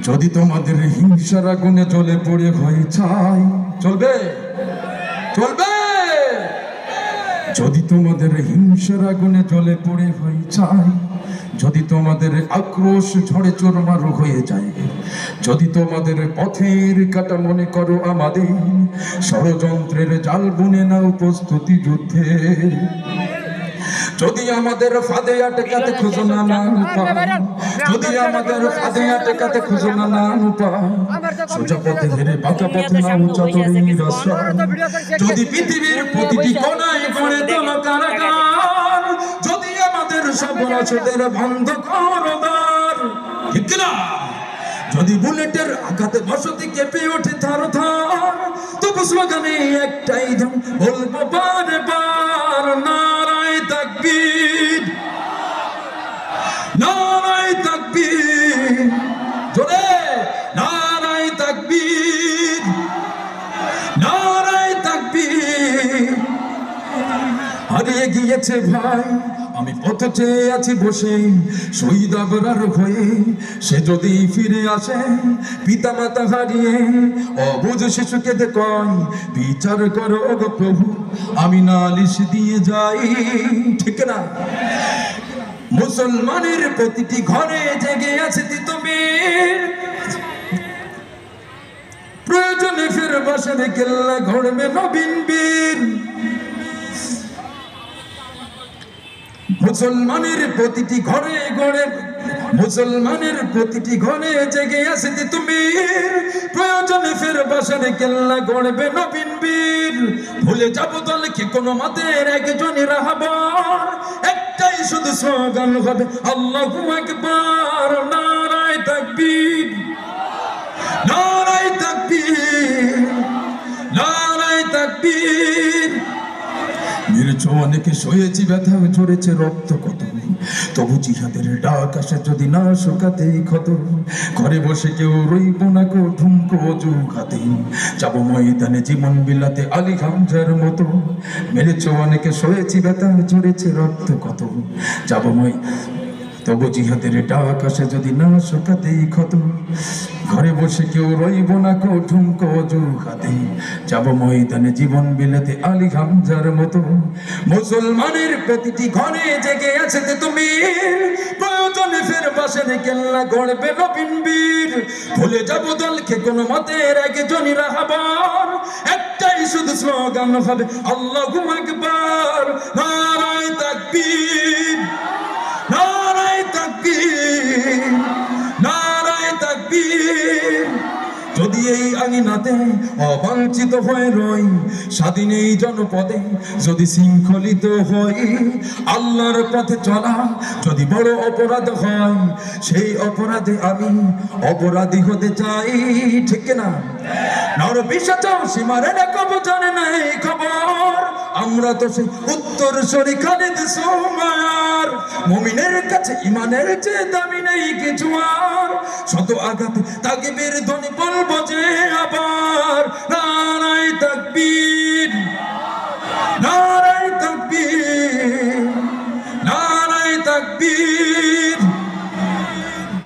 যদি তোমাদের হিংসার আগুনে জ্বলে পড়ে হয়ে চাই, চলবে চলবে? যদি তোমাদের হিংসার আগুনে জ্বলে পড়ে হয়ে চাই, যদি তোমাদের আক্রোশ ঝড়ে চোরমার হয়ে যায়, যদি তোমাদের পথের কাটা মনে করো আমাদের, ষড়যন্ত্রের জাল বুনে নাও প্রস্তুতি যুদ্ধে। যদি আমাদের ফাঁদে আটকাতে খুঁজো না উপায়, যদি আমাদের ফাঁদে আটকাতে খুঁজো না উপায়, সোজা পথে হেরে বাঁকা পথে নাও চতুরী রাস্তা। যদি পৃথিবীর প্রতিটি কোণায় গড়ে তোলো কারাগার, যদি আমাদের সর্বনাশদের বন্ধ করো দ্বার, ঠিক না? যদি বুলেটের আঘাতে বসতি কেঁপে ওঠে থার থার, তবু স্লোগানে একটাই ধন বলবো বারে বার, নারায়ে তাকবীর, নারায়ে তাকবীর, জোরে নারায়ে তাকবীর, নারায়ে তাকবীর। হারিয়ে গিয়েছে ভাই, আমি পথ চেয়ে আছি বসে শহীদ আবরার হয়ে, সে যদি ফিরে আসে পিতা মাতা হারিয়ে, অবুঝ শিশুকে দেখয় বিচার করো গো প্রভু, আমি নালিশ দিয়ে যাই, ঠিক না? মুসলমানের প্রতিটি ঘরে জেগে আছে তিতুমির, প্রয়োজনে ফের বাসার কেল্লা ঘড়বে নবীন বীর। মুসলমানের প্রতিটি ঘরে ঘরে, মুসলমানের প্রতিটি ঘরে জেগে আছে তিতুমির, প্রয়োজনে ফের বাসার কেল্লা গড়বে নবীন বীর। ভুলে যাবো দলকে কোনো মাতের একজনই রাহবার, একটাই শুধু স্লোগান হবে আল্লাহু আকবার, নারায়ে তাকবীর, নারায়ে তাকবীর, নারায়ে তাকবীর। মেরেছ অনেকে, সয়েছি ব্যথা, ঝরেছে রক্ত কত, তবু জিহাদের ডাক আসে যদি না শুকাতে ক্ষত। ঘরে বসে কেউ রইব না কো ঠুমকো অজু হাতে, যাবো ময়দানে জীবন বিলাতে আলী হামজার মতো। মেরেছ অনেকে, সয়েছি ব্যথা, ঝরেছে রক্ত কত, যাবো তবু জিহাদের ডাক আসে যদি না শুকাতেই ক্ষত। ঘরে বসে কেউ রইব না কো ঠুমকো অজু হাতে, যাব ময়দানে জীবন বিলাতে আলী হামজার মতো। মুসলমানের প্রতিটি ঘরে জেগে আছে তিতুমির, প্রয়োজনে ফের বাসের কেল্লা গড়বে নবীন বীর। ভুলে যাব দলকে কোনো মতের একজনই রাহবার, একটাই শুধু স্লোগান হবে আল্লাহু আকবার, নারায়ে তাকবীর, নারায়ে তাকবীর, নারায়ে তাকবীর। যদি এই আঙিনাতে অবাঞ্ছিত হয়ে রই, স্বাধীন এই জনপদে যদি শৃঙ্খলিত হই, আল্লাহর পথে চলা যদি বড় অপরাধ হয়, সেই অপরাধে আমি অপরাধী হতে চাই, ঠিক না? নর পিশাচ সীমারে কবু জানে না এই খবর, আমরা তো সেই উত্তর সরি খালিদ সুমার। মুমিনের কাছে ইমানের চেয়ে দামি নেই কিছু আর, শত আঘাতে তাকবীর ধ্বনি বলবো যে